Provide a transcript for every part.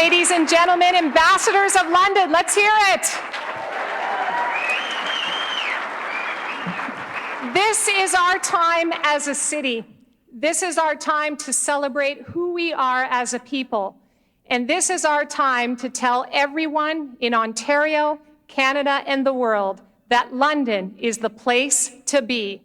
ladies and gentlemen, ambassadors of London. Let's hear it. This is our time as a city. This is our time to celebrate who we are as a people. And this is our time to tell everyone in Ontario, Canada, and the world that London is the place to be.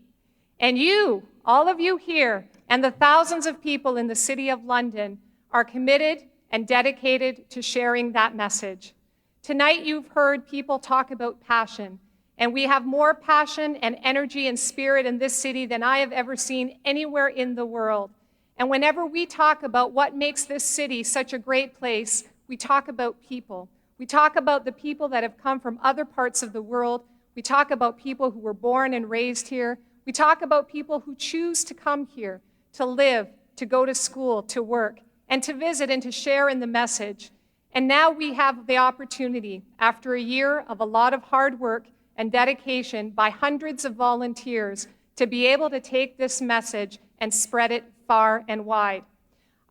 And you, all of you here, and the thousands of people in the City of London are committed and dedicated to sharing that message. Tonight you've heard people talk about passion, and we have more passion and energy and spirit in this city than I have ever seen anywhere in the world. And whenever we talk about what makes this city such a great place, we talk about people. We talk about the people that have come from other parts of the world. We talk about people who were born and raised here. We talk about people who choose to come here, to live, to go to school, to work, and to visit and to share in the message. And now we have the opportunity, after a year of a lot of hard work and dedication by hundreds of volunteers, to be able to take this message and spread it far and wide.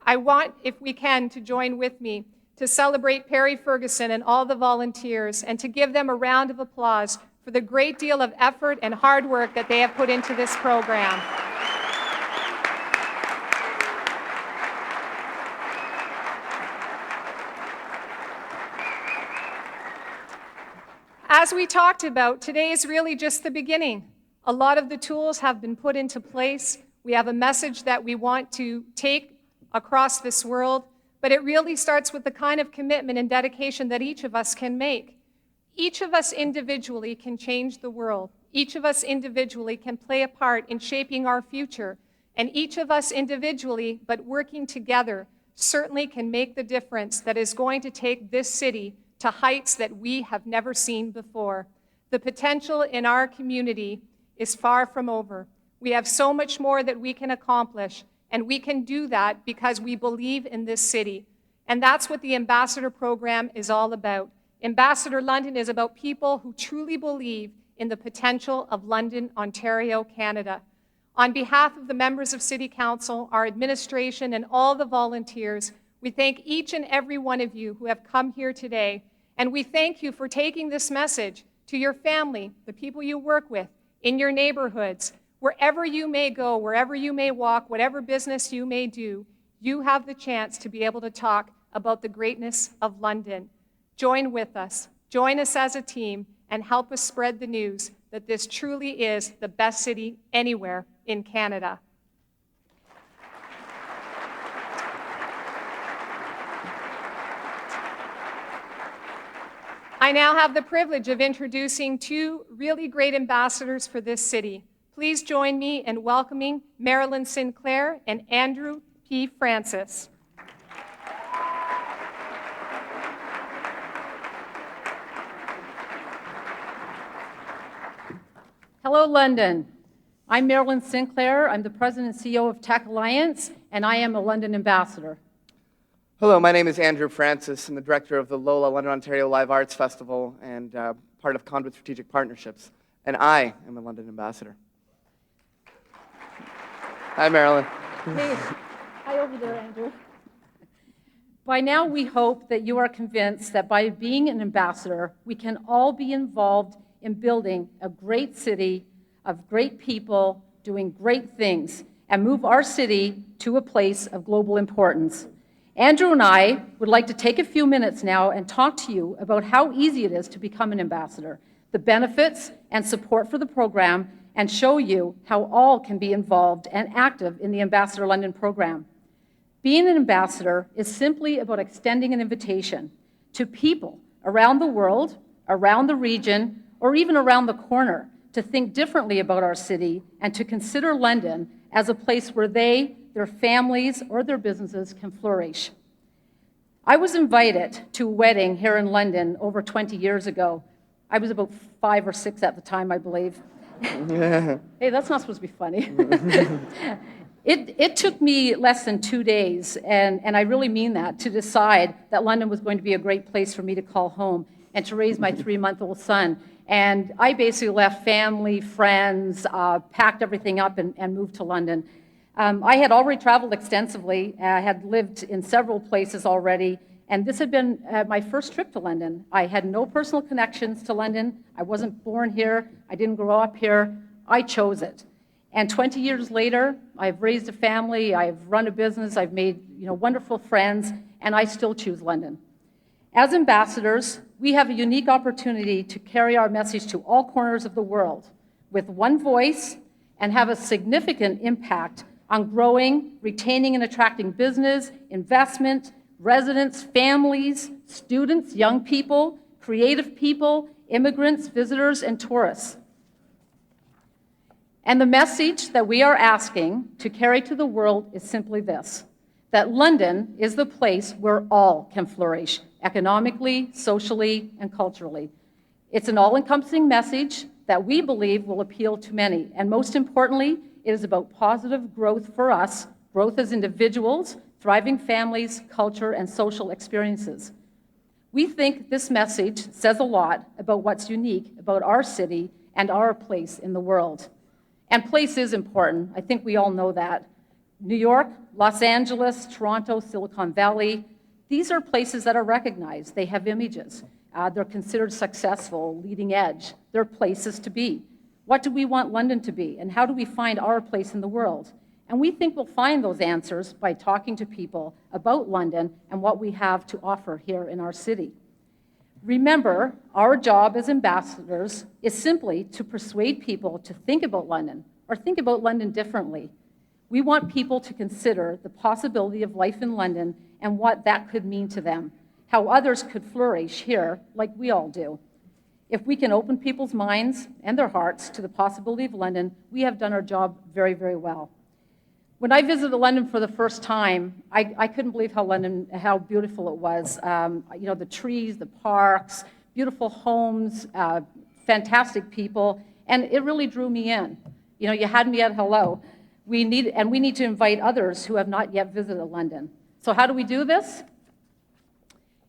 I want, if we can, to join with me to celebrate Perry Ferguson and all the volunteers and to give them a round of applause for the great deal of effort and hard work that they have put into this program. As we talked about, today is really just the beginning. A lot of the tools have been put into place. We have a message that we want to take across this world, but it really starts with the kind of commitment and dedication that each of us can make. Each of us individually can change the world. Each of us individually can play a part in shaping our future. And each of us individually, but working together, certainly can make the difference that is going to take this city to heights that we have never seen before. The potential in our community is far from over. We have so much more that we can accomplish, and we can do that because we believe in this city. And that's what the Ambassador Program is all about. Ambassador London is about people who truly believe in the potential of London, Ontario, Canada. On behalf of the members of City Council, our administration, and all the volunteers, we thank each and every one of you who have come here today, and we thank you for taking this message to your family, the people you work with, in your neighborhoods, wherever you may go, wherever you may walk, whatever business you may do, you have the chance to be able to talk about the greatness of London. Join with us, join us as a team, and help us spread the news that this truly is the best city anywhere in Canada. I now have the privilege of introducing two really great ambassadors for this city. Please join me in welcoming Marilyn Sinclair and Andrew P. Francis. Hello, London. I'm Marilyn Sinclair. I'm the President and CEO of Tech Alliance, and I am a London ambassador. Hello, my name is Andrew Francis. I'm the director of the LOLA London, Ontario Live Arts Festival and part of Conduit Strategic Partnerships. And I am a London ambassador. Hi, Marilyn. Hey, hi over there, Andrew. By now, we hope that you are convinced that by being an ambassador, we can all be involved in building a great city of great people doing great things and move our city to a place of global importance. Andrew and I would like to take a few minutes now and talk to you about how easy it is to become an ambassador, the benefits and support for the program, and show you how all can be involved and active in the Ambassador London program. Being an ambassador is simply about extending an invitation to people around the world, around the region, or even around the corner to think differently about our city and to consider London as a place where they, their families, or their businesses can flourish. I was invited to a wedding here in London over 20 years ago. I was about 5 or 6 at the time, I believe. Hey, that's not supposed to be funny. It took me less than 2 days, and I really mean that, to decide that London was going to be a great place for me to call home and to raise my 3-month-old son. And I basically left family, friends, packed everything up and moved to London. I had already traveled extensively. I had lived in several places already, and this had been my first trip to London. I had no personal connections to London. I wasn't born here. I didn't grow up here. I chose it. And 20 years later, I've raised a family, I've run a business, I've made wonderful friends, and I still choose London. As ambassadors, we have a unique opportunity to carry our message to all corners of the world with one voice and have a significant impact on growing, retaining, and attracting business, investment, residents, families, students, young people, creative people, immigrants, visitors, and tourists. And the message that we are asking to carry to the world is simply this, that London is the place where all can flourish, economically, socially, and culturally. It's an all-encompassing message that we believe will appeal to many, and most importantly, it is about positive growth for us, growth as individuals, thriving families, culture, and social experiences. We think this message says a lot about what's unique about our city and our place in the world. And place is important. I think we all know that. New York, Los Angeles, Toronto, Silicon Valley, these are places that are recognized. They have images. They're considered successful, leading edge. They're places to be. What do we want London to be? And how do we find our place in the world? And we think we'll find those answers by talking to people about London and what we have to offer here in our city. Remember, our job as ambassadors is simply to persuade people to think about London or think about London differently. We want people to consider the possibility of life in London and what that could mean to them, how others could flourish here like we all do. If we can open people's minds and their hearts to the possibility of London, we have done our job very, very well. When I visited London for the first time, I couldn't believe how beautiful it was. The trees, the parks, beautiful homes, fantastic people, and it really drew me in. You had me at hello. We need to invite others who have not yet visited London. So how do we do this?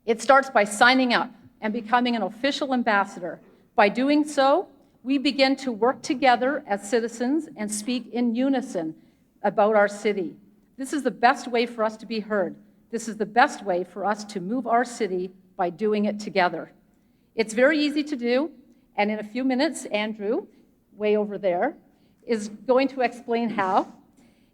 It starts by signing up and becoming an official ambassador. By doing so, we begin to work together as citizens and speak in unison about our city. This is the best way for us to be heard. This is the best way for us to move our city by doing it together. It's very easy to do, and in a few minutes, Andrew, way over there, is going to explain how.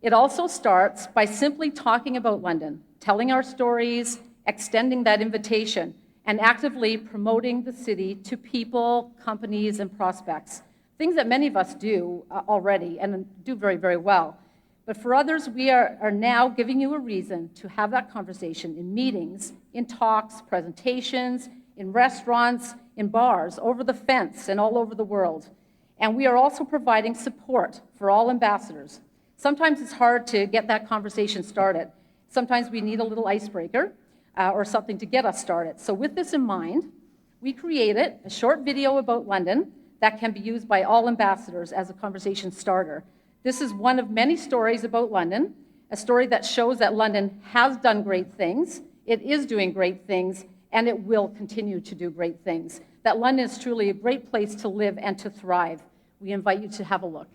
It also starts by simply talking about London, telling our stories, extending that invitation, and actively promoting the city to people, companies, and prospects, things that many of us do already and do very, very well. But for others, we are now giving you a reason to have that conversation in meetings, in talks, presentations, in restaurants, in bars, over the fence, and all over the world. And we are also providing support for all ambassadors. Sometimes it's hard to get that conversation started. Sometimes we need a little icebreaker or something to get us started. So with this in mind, we created a short video about London that can be used by all ambassadors as a conversation starter. This is one of many stories about London, a story that shows that London has done great things, it is doing great things, and it will continue to do great things. That London is truly a great place to live and to thrive. We invite you to have a look.